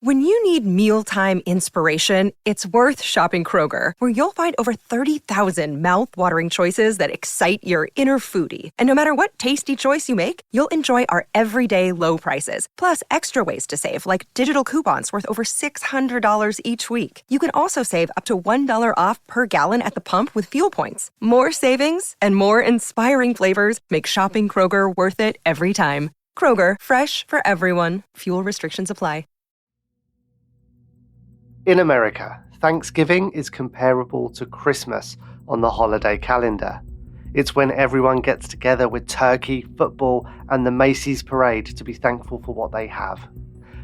When you need mealtime inspiration, it's worth shopping Kroger, where you'll find over 30,000 mouth-watering choices that excite your inner foodie. And no matter what tasty choice you make, you'll enjoy our everyday low prices, plus extra ways to save, like digital coupons worth over $600 each week. You can also save up to $1 off per gallon at the pump with fuel points. More savings and more inspiring flavors make shopping Kroger worth it every time. Kroger, fresh for everyone. Fuel restrictions apply. In America, Thanksgiving is comparable to Christmas on the holiday calendar. It's when everyone gets together with turkey, football, and the Macy's parade to be thankful for what they have.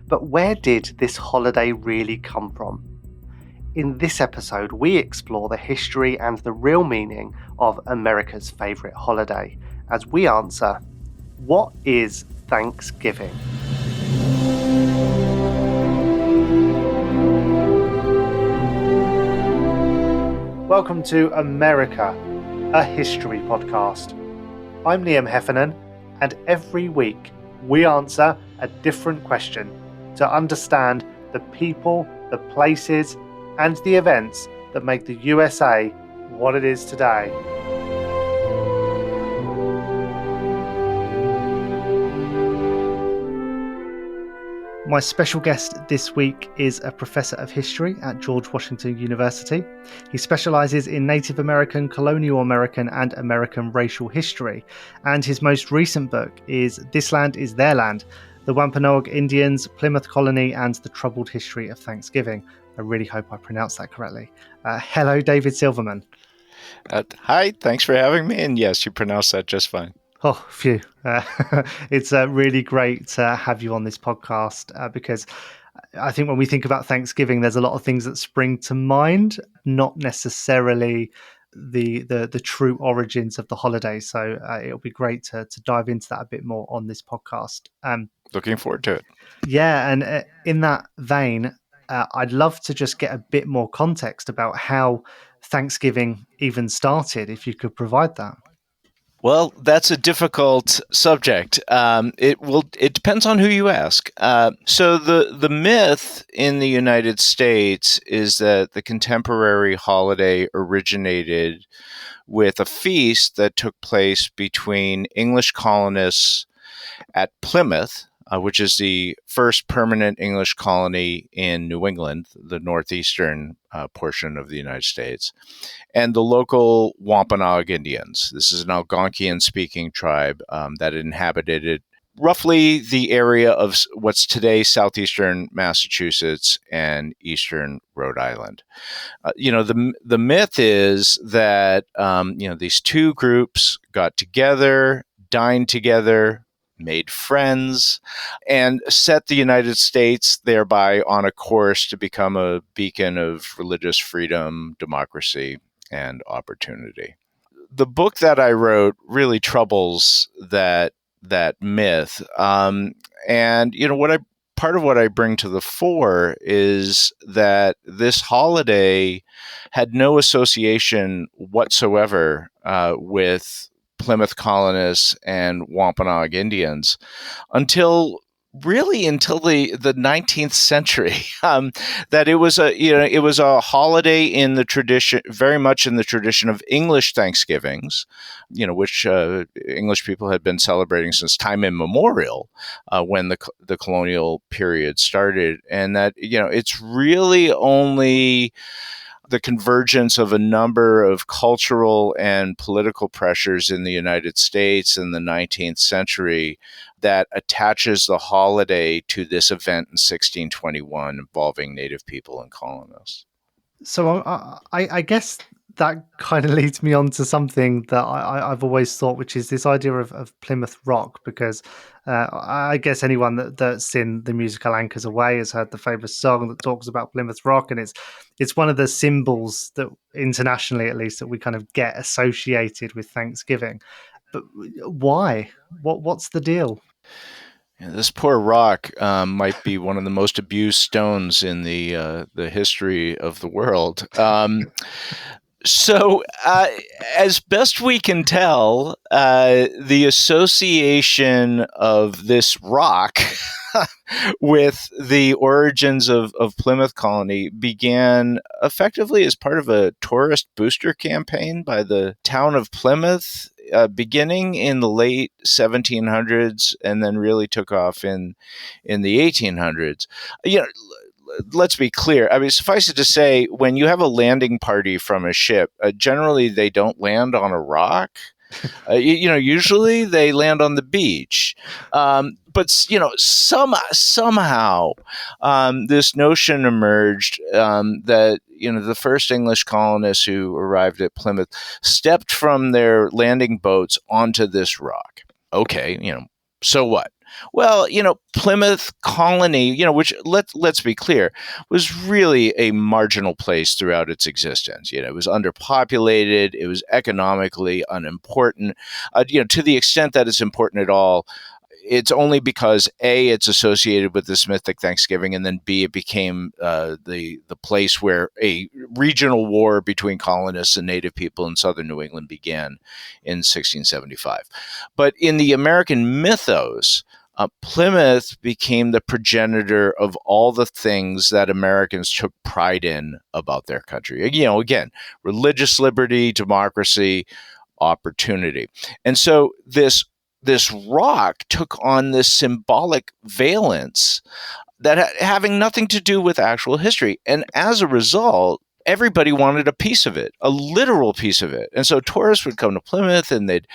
But where did this holiday really come from? In this episode, we explore the history and the real meaning of America's favourite holiday, as we answer, what is Thanksgiving? Welcome to America, a history podcast. I'm Liam Heffernan, and every week we answer a different question to understand the people, the places, and the events that make the USA what it is today. My special guest this week is a professor of history at George Washington University. He specialises in Native American, Colonial American and American racial history. And his most recent book is This Land is Their Land, the Wampanoag Indians, Plymouth Colony and the Troubled History of Thanksgiving. I really hope I pronounced that correctly. Hello, David Silverman. Hi, thanks for having me. And yes, you pronounced that just fine. Oh, phew. It's really great to have you on this podcast because I think when we think about Thanksgiving, there's a lot of things that spring to mind, not necessarily the true origins of the holiday. So it'll be great to dive into that a bit more on this podcast. Looking forward to it. Yeah, and in that vein, I'd love to just get a bit more context about how Thanksgiving even started, if you could provide that. Well, that's a difficult subject. It depends on who you ask. So the myth in the United States is that the contemporary holiday originated with a feast that took place between English colonists at Plymouth, which is the first permanent English colony in New England, the northeastern portion of the United States, and the local Wampanoag Indians. This is an Algonquian-speaking tribe that inhabited roughly the area of what's today southeastern Massachusetts and eastern Rhode Island. The myth is that these two groups got together, dined together, made friends, and set the United States thereby on a course to become a beacon of religious freedom, democracy, and opportunity. The book that I wrote really troubles that myth. Part of what I bring to the fore is that this holiday had no association whatsoever with Plymouth colonists and Wampanoag Indians until the 19th century. That it was a holiday in the tradition, very much in the tradition of English Thanksgivings, which English people had been celebrating since time immemorial, when the colonial period started, and that it's really only the convergence of a number of cultural and political pressures in the United States in the 19th century that attaches the holiday to this event in 1621 involving Native people and colonists. So I guess that kind of leads me on to something that I've always thought, which is this idea of Plymouth Rock, because I guess anyone that's seen the musical Anchors Away has heard the famous song that talks about Plymouth Rock, and it's one of the symbols that internationally, at least, that we kind of get associated with Thanksgiving. But why? What's the deal? Yeah, this poor rock might be one of the most abused stones in the history of the world. So, as best we can tell, the association of this rock with the origins of Plymouth Colony began effectively as part of a tourist booster campaign by the town of Plymouth, beginning in the late 1700s and then really took off in the 1800s. You know, let's be clear. I mean, suffice it to say, when you have a landing party from a ship, generally they don't land on a rock. Usually they land on the beach. But somehow this notion emerged that the first English colonists who arrived at Plymouth stepped from their landing boats onto this rock. Okay, so what? Well, Plymouth Colony, which let's be clear, was really a marginal place throughout its existence. It was underpopulated. It was economically unimportant. To the extent that it's important at all, it's only because A, it's associated with this mythic Thanksgiving, and then B, it became the place where a regional war between colonists and native people in southern New England began in 1675. But in the American mythos, Plymouth became the progenitor of all the things that Americans took pride in about their country. Again, religious liberty, democracy, opportunity. And so this rock took on this symbolic valence that having nothing to do with actual history. And as a result, everybody wanted a piece of it, a literal piece of it. And so tourists would come to Plymouth and they'd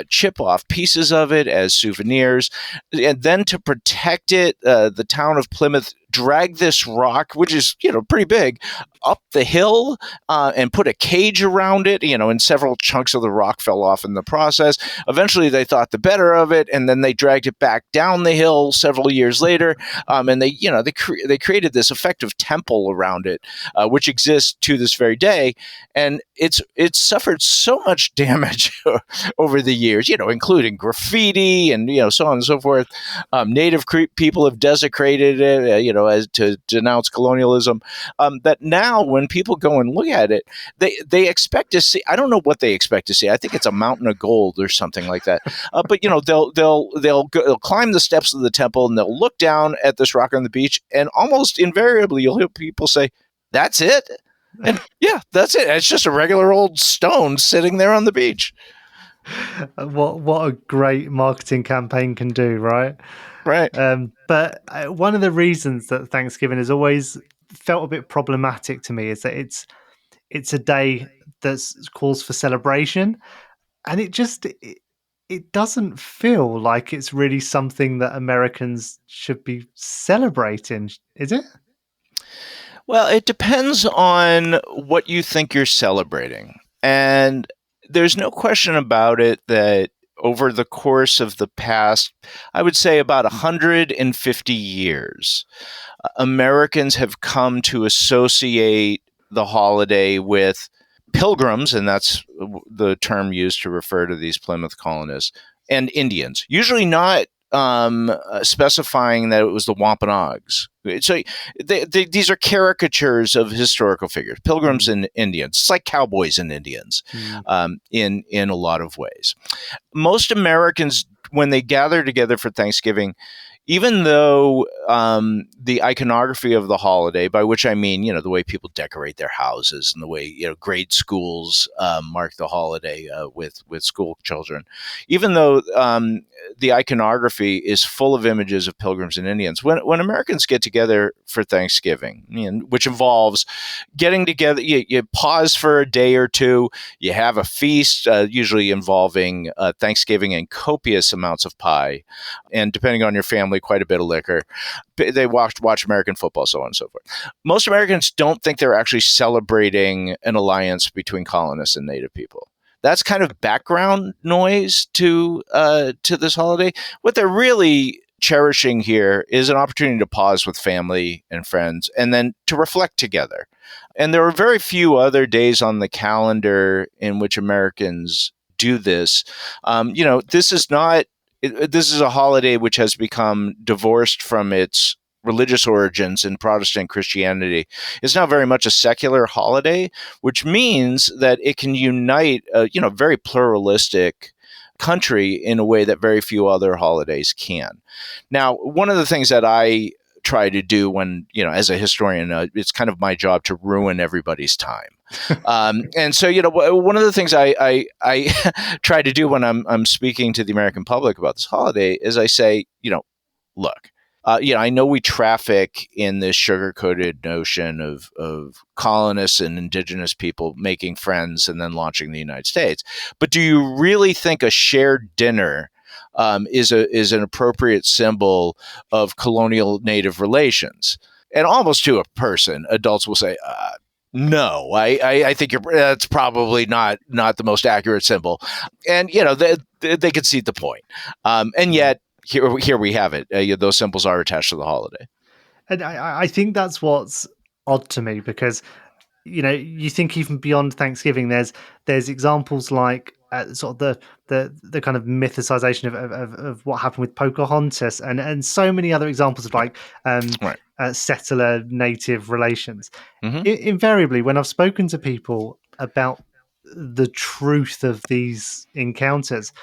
chip off pieces of it as souvenirs. And then to protect it, the town of Plymouth dragged this rock, which is, pretty big, up the hill and put a cage around it, and several chunks of the rock fell off in the process. Eventually they thought the better of it, and then they dragged it back down the hill several years later. And they created this effective temple around it, which exists to this very day. And it's suffered so much damage over the years, including graffiti and, so on and so forth. Native people have desecrated it, as to denounce colonialism, that now when people go and look at it, they expect to see, I don't know what they expect to see. I think it's a mountain of gold or something like that. But they'll climb the steps of the temple and they'll look down at this rock on the beach, and almost invariably you'll hear people say, "That's it." And yeah, that's it. It's just a regular old stone sitting there on the beach. What a great marketing campaign can do, right? Right. But one of the reasons that Thanksgiving has always felt a bit problematic to me is that it's a day that calls for celebration, and it doesn't feel like it's really something that Americans should be celebrating, is it? Well, it depends on what you think you're celebrating. And there's no question about it that over the course of the past, I would say about 150 years, Americans have come to associate the holiday with pilgrims, and that's the term used to refer to these Plymouth colonists, and Indians, usually not specifying that it was the Wampanoags. So these are caricatures of historical figures, pilgrims and Indians. It's like cowboys and Indians in a lot of ways. Most Americans, when they gather together for Thanksgiving, even though the iconography of the holiday, by which I mean, the way people decorate their houses and the way, grade schools mark the holiday with school children, even though the iconography is full of images of pilgrims and Indians, when Americans get together for Thanksgiving, which involves getting together, you pause for a day or two, you have a feast, usually involving Thanksgiving and copious amounts of pie, and depending on your family, quite a bit of liquor. They watch American football, so on and so forth. Most Americans don't think they're actually celebrating an alliance between colonists and native people. That's kind of background noise to this holiday. What they're really cherishing here is an opportunity to pause with family and friends and then to reflect together. And there are very few other days on the calendar in which Americans do this. This is not. This is a holiday which has become divorced from its religious origins in Protestant Christianity. It's now very much a secular holiday, which means that it can unite, very pluralistic country in a way that very few other holidays can. Now, one of the things that I try to do when, as a historian, it's kind of my job to ruin everybody's time. And so, one of the things I try to do when I'm speaking to the American public about this holiday is I say, look, I know we traffic in this sugar-coated notion of colonists and indigenous people making friends and then launching the United States. But do you really think a shared dinner is an appropriate symbol of colonial native relations? And almost to a person, adults will say, no, I think that's probably not the most accurate symbol. And, they concede the point. And yet, here we have it. Those symbols are attached to the holiday. And I think that's what's odd to me, because, you think even beyond Thanksgiving, there's examples like sort of the kind of mythicization of what happened with Pocahontas, and so many other examples of like Right. Settler native relations. Mm-hmm. Invariably, when I've spoken to people about the truth of these encounters,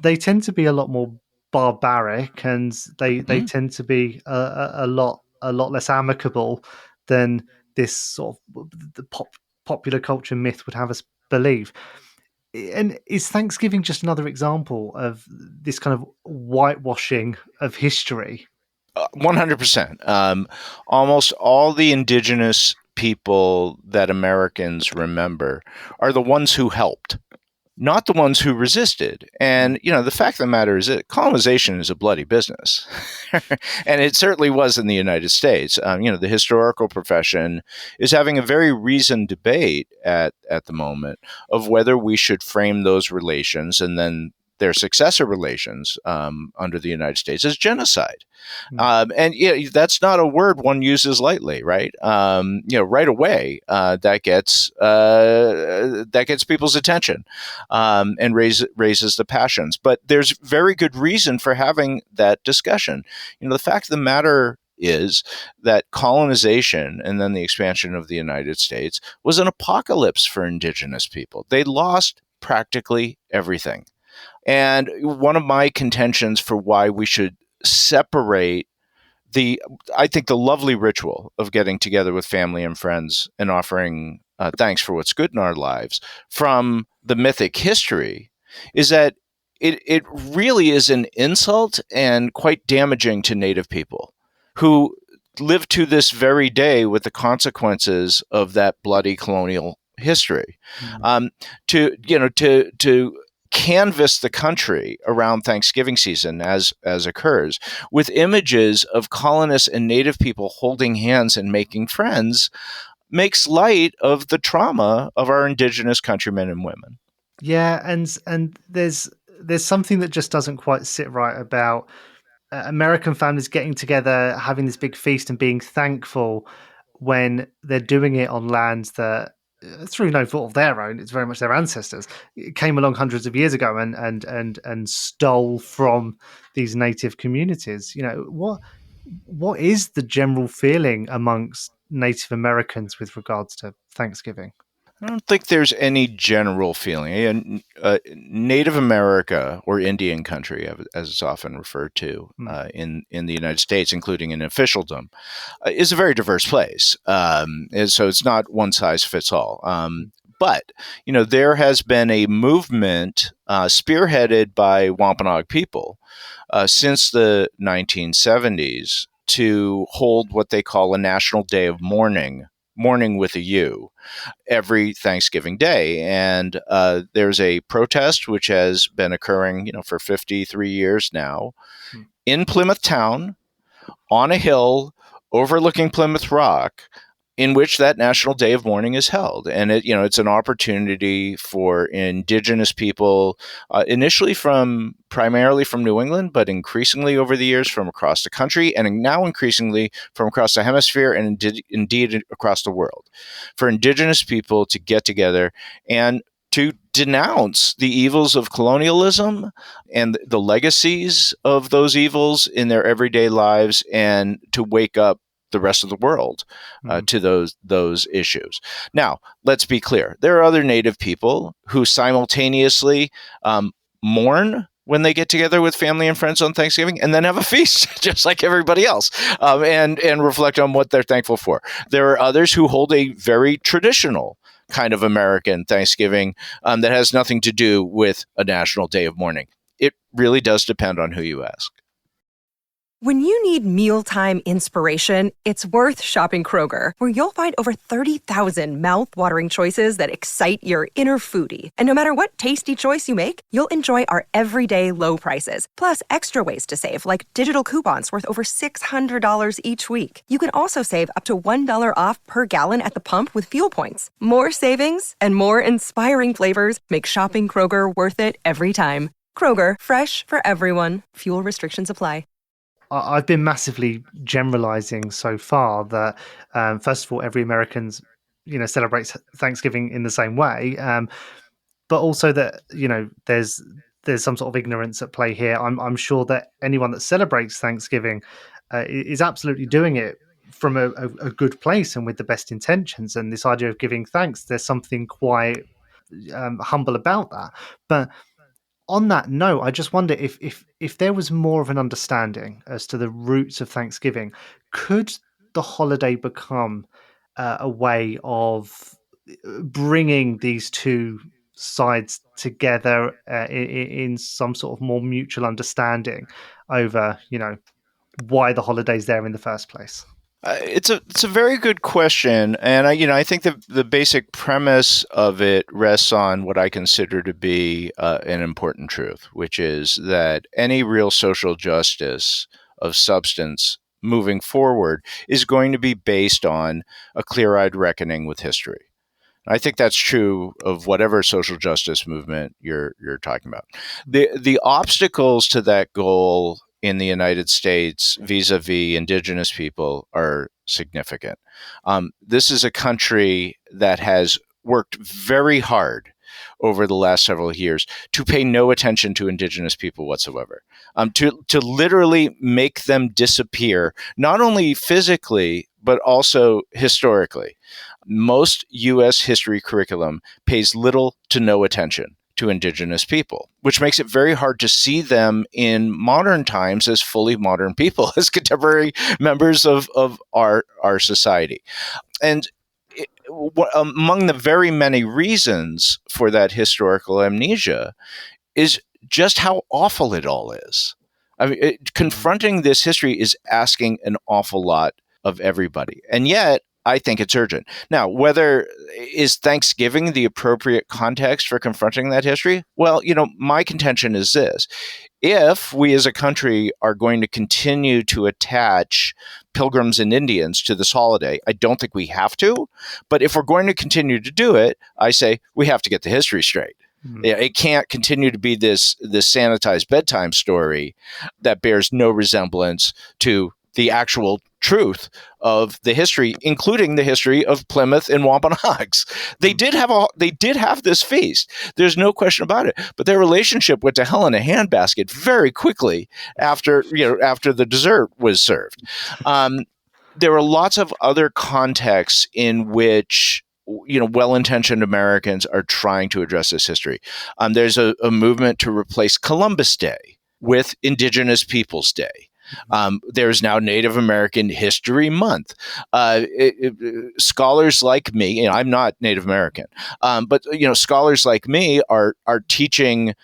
they tend to be a lot more barbaric, and they tend to be a lot less amicable than this sort of the popular culture myth would have us believe. And is Thanksgiving just another example of this kind of whitewashing of history? 100%. Almost all the indigenous people that Americans remember are the ones who helped, not the ones who resisted. And, the fact of the matter is that colonization is a bloody business. And it certainly was in the United States. The historical profession is having a very reasoned debate at the moment of whether we should frame those relations and then their successor relations under the United States as genocide. And that's not a word one uses lightly, right? Right away that gets people's attention and raises the passions. But there's very good reason for having that discussion. The fact of the matter is that colonization and then the expansion of the United States was an apocalypse for indigenous people. They lost practically everything. And one of my contentions for why we should separate I think the lovely ritual of getting together with family and friends and offering thanks for what's good in our lives from the mythic history is that it really is an insult and quite damaging to Native people who live to this very day with the consequences of that bloody colonial history. To canvass the country around Thanksgiving season as occurs with images of colonists and Native people holding hands and making friends makes light of the trauma of our indigenous countrymen and women. Yeah, and there's something that just doesn't quite sit right about American families getting together, having this big feast and being thankful when they're doing it on lands that, through no fault of their own, it's very much their ancestors, it came along hundreds of years ago and stole from these native communities. What is the general feeling amongst Native Americans with regards to Thanksgiving? I don't think there's any general feeling. Native America, or Indian country, as it's often referred to in the United States, including in officialdom, is a very diverse place. And so it's not one size fits all. But there has been a movement spearheaded by Wampanoag people since the 1970s to hold what they call a National Day of Mourning with a U, every Thanksgiving Day. And there's a protest which has been occurring, for 53 years now in Plymouth town on a hill overlooking Plymouth Rock, in which that National Day of Mourning is held. And it's an opportunity for indigenous people, initially primarily from New England, but increasingly over the years from across the country, and now increasingly from across the hemisphere and indeed across the world, for indigenous people to get together and to denounce the evils of colonialism and the legacies of those evils in their everyday lives, and to wake up the rest of the world to those issues. Now, let's be clear. There are other Native people who simultaneously mourn when they get together with family and friends on Thanksgiving, and then have a feast, just like everybody else, and reflect on what they're thankful for. There are others who hold a very traditional kind of American Thanksgiving that has nothing to do with a national day of mourning. It really does depend on who you ask. When you need mealtime inspiration, it's worth shopping Kroger, where you'll find over 30,000 mouth-watering choices that excite your inner foodie. And no matter what tasty choice you make, you'll enjoy our everyday low prices, plus extra ways to save, like digital coupons worth over $600 each week. You can also save up to $1 off per gallon at the pump with fuel points. More savings and more inspiring flavors make shopping Kroger worth it every time. Kroger, fresh for everyone. Fuel restrictions apply. I've been massively generalizing so far that, first of all, every American, celebrates Thanksgiving in the same way, but also that there's some sort of ignorance at play here. I'm sure that anyone that celebrates Thanksgiving is absolutely doing it from a good place and with the best intentions. And this idea of giving thanks, there's something quite humble about that. But on that note, I just wonder if there was more of an understanding as to the roots of Thanksgiving, could the holiday become a way of bringing these two sides together in some sort of more mutual understanding over, why the holiday's there in the first place? It's a very good question, and I think the basic premise of it rests on what I consider to be an important truth, which is that any real social justice of substance moving forward is going to be based on a clear-eyed reckoning with history. I think that's true of whatever social justice movement you're talking about. The obstacles to that goal in the United States vis-a-vis indigenous people are significant. This is a country that has worked very hard over the last several years to pay no attention to indigenous people whatsoever, to literally make them disappear, not only physically, but also historically. Most U.S. history curriculum pays little to no attention to indigenous people, which makes it very hard to see them in modern times as fully modern people, as contemporary members of our society. And among the very many reasons for that historical amnesia is just how awful it all is. I mean, confronting this history is asking an awful lot of everybody. And yet, I think it's urgent. Now, whether is Thanksgiving the appropriate context for confronting that history? Well, my contention is this. If we as a country are going to continue to attach Pilgrims and Indians to this holiday, I don't think we have to. But if we're going to continue to do it, I say we have to get the history straight. Mm-hmm. It can't continue to be this sanitized bedtime story that bears no resemblance to the actual truth of the history, including the history of Plymouth and Wampanoags. They did have this feast. There's no question about it. But their relationship went to hell in a handbasket very quickly after the dessert was served. There are lots of other contexts in which well-intentioned Americans are trying to address this history. There's a movement to replace Columbus Day with Indigenous Peoples Day. There's now Native American History Month. Scholars like me, I'm not Native American, but scholars like me are teaching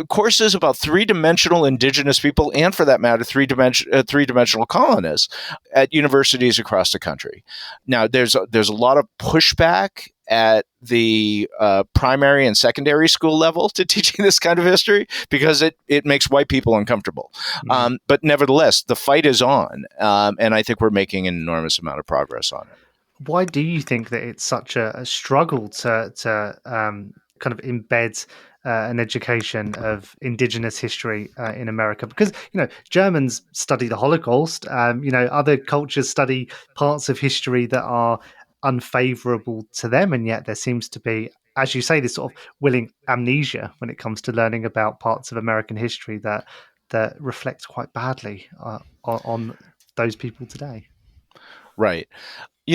courses about three-dimensional indigenous people, and for that matter, three-dimensional colonists at universities across the country. Now, there's a lot of pushback at the primary and secondary school level to teaching this kind of history because it makes white people uncomfortable. Mm-hmm. But nevertheless, the fight is on, and I think we're making an enormous amount of progress on it. Why do you think that it's such a struggle to kind of embed an education of indigenous history in America? Because Germans study the Holocaust. Other cultures study parts of history that are unfavorable to them, and yet there seems to be, as you say, this sort of willing amnesia when it comes to learning about parts of American history that reflects quite badly on those people today. Right.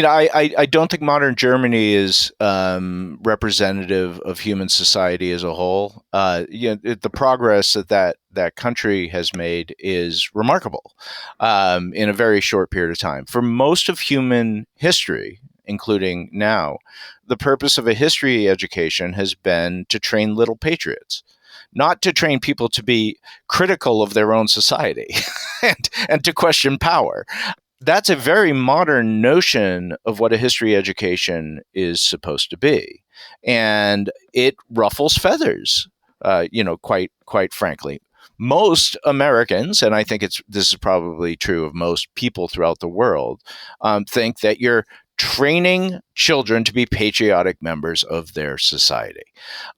I don't think modern Germany is representative of human society as a whole. The progress that country has made is remarkable in a very short period of time. For most of human history, including now, the purpose of a history education has been to train little patriots, not to train people to be critical of their own society and to question power. That's a very modern notion of what a history education is supposed to be. And it ruffles feathers, quite frankly. Most Americans, and I think this is probably true of most people throughout the world, think that you're training children to be patriotic members of their society.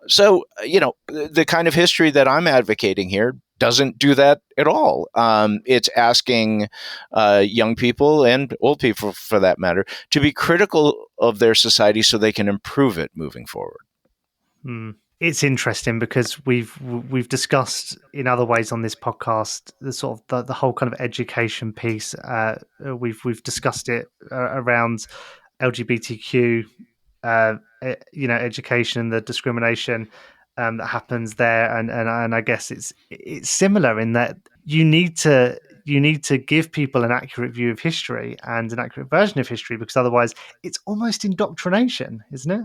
So, the kind of history that I'm advocating here doesn't do that at all. It's asking young people and old people, for that matter, to be critical of their society so they can improve it moving forward. It's interesting because we've discussed in other ways on this podcast the sort of the whole kind of education piece. We've discussed it around LGBTQ, education and the discrimination that happens there, and I guess it's similar in that you need to give people an accurate view of history and an accurate version of history, because otherwise it's almost indoctrination, isn't it?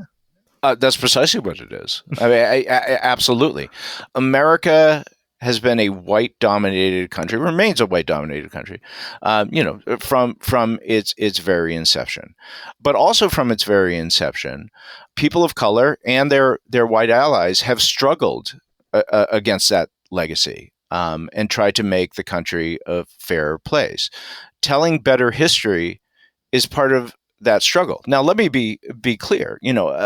That's precisely what it is. I mean, absolutely. America has been a white-dominated country, remains a white-dominated country, from its very inception. But also from its very inception, people of color and their white allies have struggled against that legacy and tried to make the country a fairer place. Telling better history is part of that struggle. Now, let me be clear.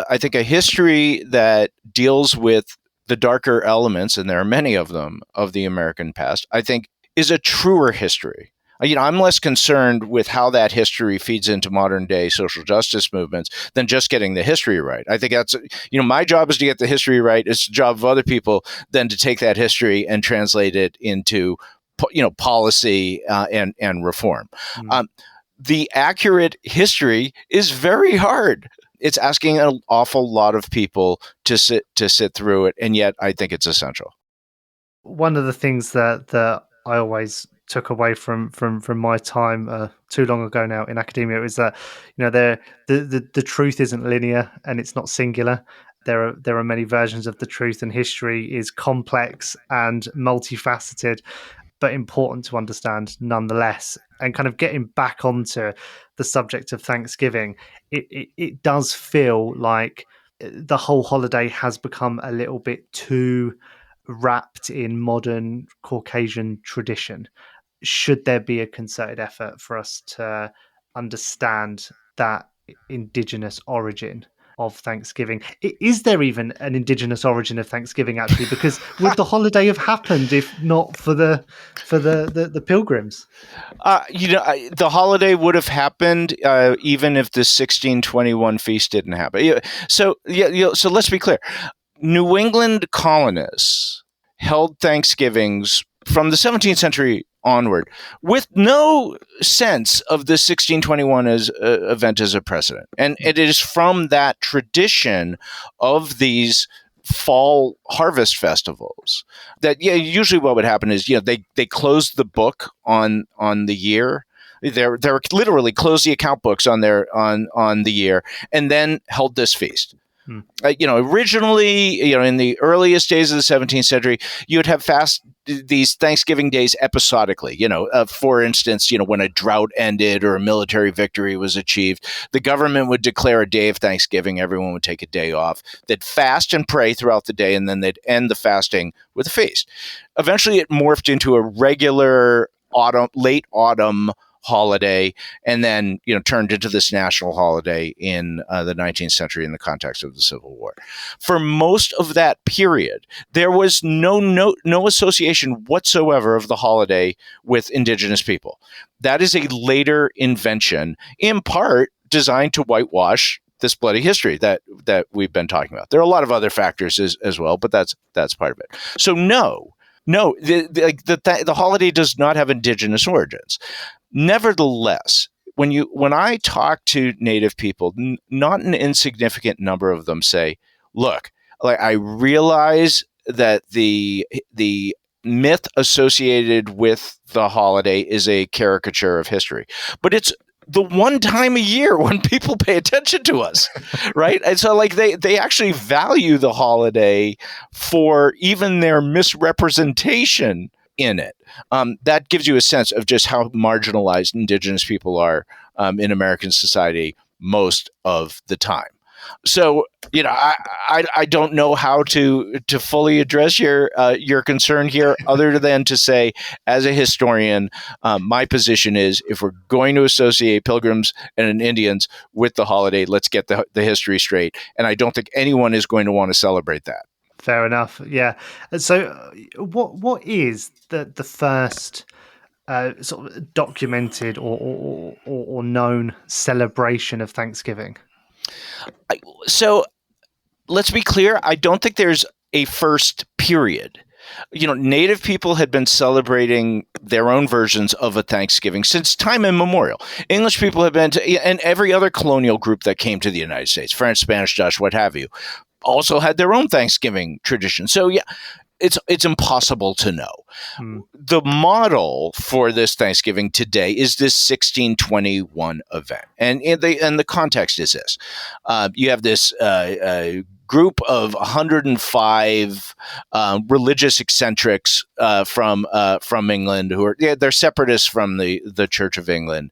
I think a history that deals with the darker elements, and there are many of them, of the American past, I think is a truer history. I'm less concerned with how that history feeds into modern day social justice movements than just getting the history right. I think that's, my job is to get the history right. It's the job of other people then to take that history and translate it into, policy and reform. The accurate history is very hard. It's asking an awful lot of people to sit through it, and yet I think it's essential. One of the things that I always took away from my time too long ago now in academia is that the truth isn't linear and it's not singular. There are many versions of the truth, and history is complex and multifaceted, but important to understand nonetheless. And kind of getting back onto the subject of Thanksgiving, it does feel like the whole holiday has become a little bit too wrapped in modern Caucasian tradition. Should there be a concerted effort for us to understand that indigenous origin of Thanksgiving? Is there even an indigenous origin of Thanksgiving, actually? Because would the holiday have happened if not for the Pilgrims? The holiday would have happened even if the 1621 feast didn't happen. So let's be clear. New England colonists held Thanksgivings from the 17th century onward with no sense of the 1621 event as a precedent. And it is from that tradition of these fall harvest festivals that usually what would happen is they closed the book on the year. They're literally closed the account books on the year and then held this feast. Originally, in the earliest days of the 17th century, you would have these Thanksgiving days episodically. For instance, when a drought ended or a military victory was achieved, the government would declare a day of Thanksgiving. Everyone would take a day off. They'd fast and pray throughout the day, and then they'd end the fasting with a feast. Eventually, it morphed into a regular late autumn holiday, and then turned into this national holiday in the 19th century in the context of the Civil War. For most of that period, there was no association whatsoever of the holiday with indigenous people. That is a later invention, in part designed to whitewash this bloody history that we've been talking about. There are a lot of other factors as well, but that's part of it. So no, the holiday does not have indigenous origins. Nevertheless, when I talk to Native people, not an insignificant number of them say, "Look, like I realize that the myth associated with the holiday is a caricature of history, but it's the one time a year when people pay attention to us," right? And so like they actually value the holiday for even their misrepresentation in it. That gives you a sense of just how marginalized Indigenous people are in American society most of the time. So, I don't know how to fully address your concern here, other than to say, as a historian, my position is if we're going to associate Pilgrims and Indians with the holiday, let's get the history straight. And I don't think anyone is going to want to celebrate that. Fair enough. Yeah. So, what is the first sort of documented or known celebration of Thanksgiving? So let's be clear. I don't think there's a first period. Native people had been celebrating their own versions of a Thanksgiving since time immemorial. English people have been and every other colonial group that came to the United States, French, Spanish, Dutch, what have you, also had their own Thanksgiving tradition. So yeah, it's impossible to know. The model for this Thanksgiving today is this 1621 event, and the context is this: you have this group of 105 religious eccentrics from England who are they're separatists from the Church of England.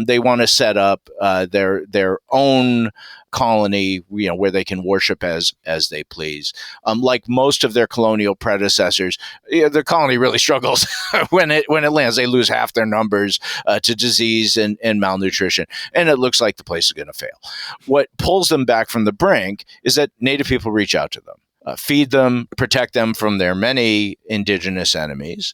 They want to set up their own colony, where they can worship as they please. Like most of their colonial predecessors, the colony really struggles when it lands. They lose half their numbers to disease and malnutrition, and it looks like the place is going to fail. What pulls them back from the brink is that Native people reach out to them, feed them, protect them from their many indigenous enemies,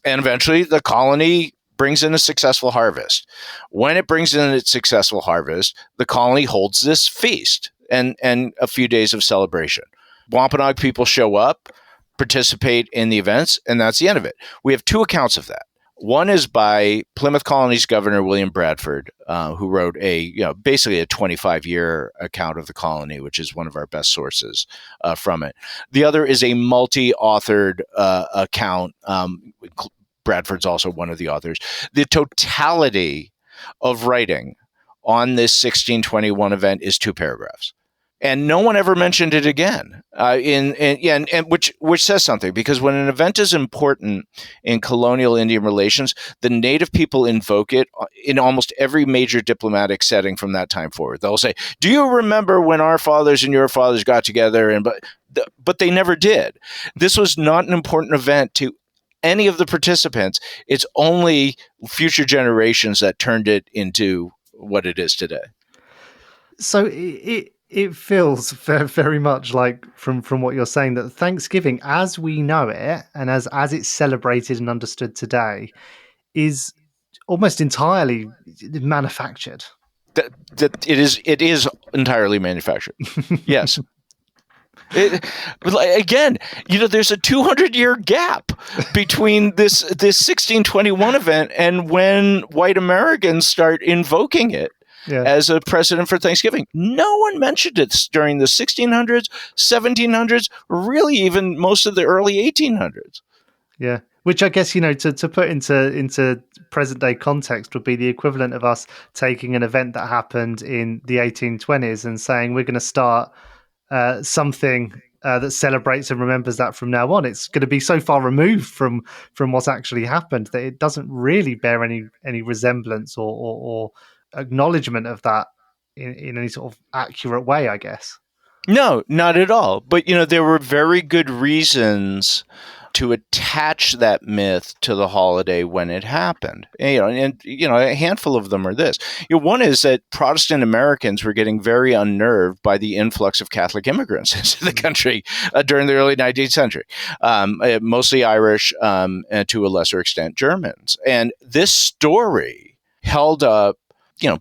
and eventually the colony brings in a successful harvest. When it brings in its successful harvest, the colony holds this feast and a few days of celebration. Wampanoag people show up, participate in the events, and that's the end of it. We have two accounts of that. One is by Plymouth Colony's governor, William Bradford, who wrote basically a 25-year account of the colony, which is one of our best sources from it. The other is a multi-authored account. Bradford's also one of the authors. The totality of writing on this 1621 event is 2 paragraphs. And no one ever mentioned it again. Which says something, because when an event is important in colonial Indian relations, the Native people invoke it in almost every major diplomatic setting from that time forward. They'll say, "Do you remember when our fathers and your fathers got together?" But they never did. This was not an important event to any of the participants. It's only future generations that turned it into what it is today. So it feels very much like from what you're saying that Thanksgiving, as we know it and as it's celebrated and understood today, is almost entirely manufactured. That it is entirely manufactured. Yes. Again, there's a 200-year gap between this 1621 event and when white Americans start invoking it as a precedent for Thanksgiving. No one mentioned it during the 1600s, 1700s, really even most of the early 1800s. Yeah, which I guess, to put into present day context would be the equivalent of us taking an event that happened in the 1820s and saying we're going to start something that celebrates and remembers that from now on. It's going to be so far removed from what's actually happened that it doesn't really bear any resemblance or acknowledgement of that in any sort of accurate way, I guess. No, not at all. But, there were very good reasons to attach that myth to the holiday when it happened. And a handful of them are this. One is that Protestant Americans were getting very unnerved by the influx of Catholic immigrants into the country during the early 19th century, mostly Irish and to a lesser extent Germans. And this story held up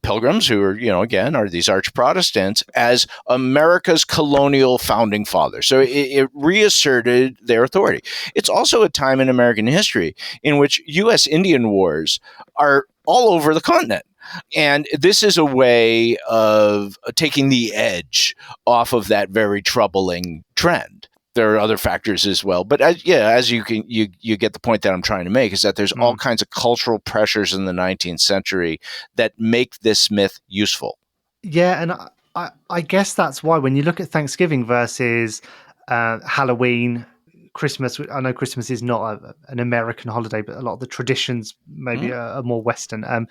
Pilgrims, who are, again, are these arch Protestants, as America's colonial founding fathers. So it reasserted their authority. It's also a time in American history in which U.S. Indian wars are all over the continent. And this is a way of taking the edge off of that very troubling trend. There are other factors as well, but as you get the point that I'm trying to make, is that there's all kinds of cultural pressures in the 19th century that make this myth useful. Yeah, and I guess that's why when you look at Thanksgiving versus Halloween, Christmas, I know Christmas is not an American holiday, but a lot of the traditions maybe are more Western.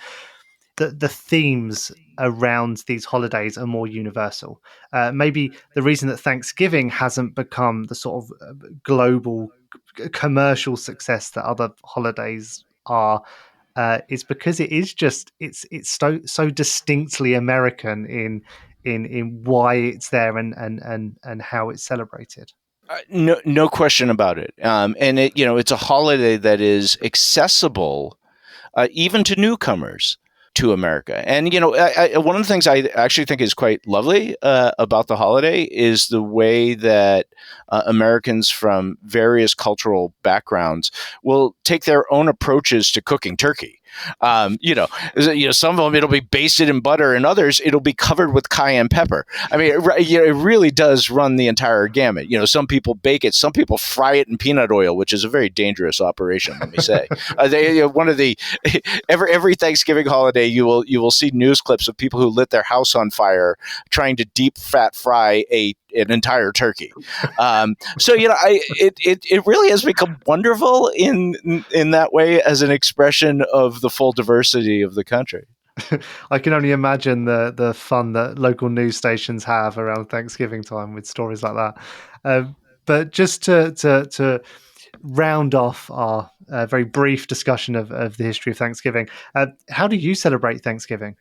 The themes around these holidays are more universal. Maybe the reason that Thanksgiving hasn't become the sort of global commercial success that other holidays are is because it is just it's so distinctly American in why it's there and how it's celebrated. No question about it. And it's a holiday that is accessible even to newcomers to America. And, one of the things I actually think is quite lovely about the holiday is the way that Americans from various cultural backgrounds will take their own approaches to cooking turkey. Some of them it'll be basted in butter, and others it'll be covered with cayenne pepper. I mean, it really does run the entire gamut. Some people bake it, some people fry it in peanut oil, which is a very dangerous operation, let me say. One of the every Thanksgiving holiday, you will see news clips of people who lit their house on fire trying to deep fat fry an entire turkey. It really has become wonderful in that way as an expression of the full diversity of the country. I can only imagine the fun that local news stations have around Thanksgiving time with stories like that. But just to round off our very brief discussion of the history of Thanksgiving, how do you celebrate Thanksgiving?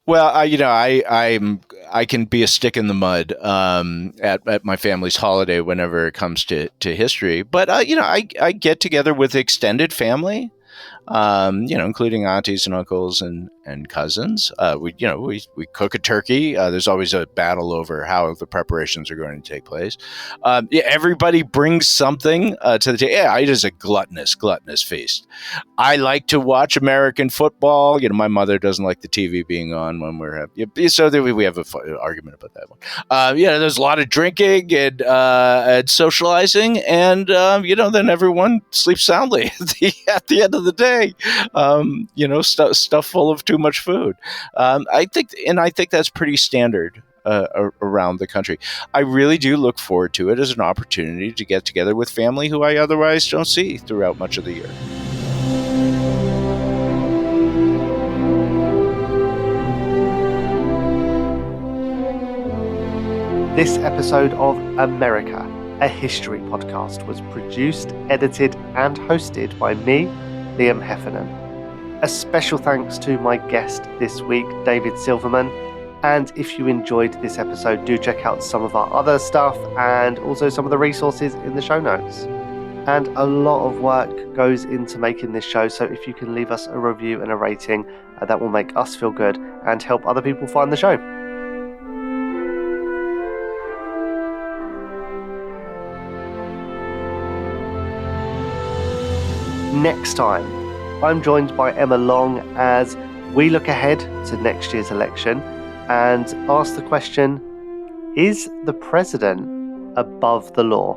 Well, I can be a stick in the mud at my family's holiday whenever it comes to history. But I get together with extended family, including aunties and uncles and cousins. We cook a turkey. There's always a battle over how the preparations are going to take place. Everybody brings something to the table. Yeah, it is a gluttonous feast. I like to watch American football. My mother doesn't like the TV being on when we're so we have an argument about that one. There's a lot of drinking and socializing, and then everyone sleeps soundly at the end of the day. Stuff full of too much food. I think that's pretty standard around the country. I really do look forward to it as an opportunity to get together with family who I otherwise don't see throughout much of the year. This episode of America, a history podcast, was produced, edited, and hosted by me, Liam Heffernan. A special thanks to my guest this week, David Silverman. And if you enjoyed this episode, do check out some of our other stuff and also some of the resources in the show notes. And a lot of work goes into making this show, so if you can leave us a review and a rating, that will make us feel good and help other people find the show. Next time, I'm joined by Emma Long as we look ahead to next year's election and ask the question, is the president above the law?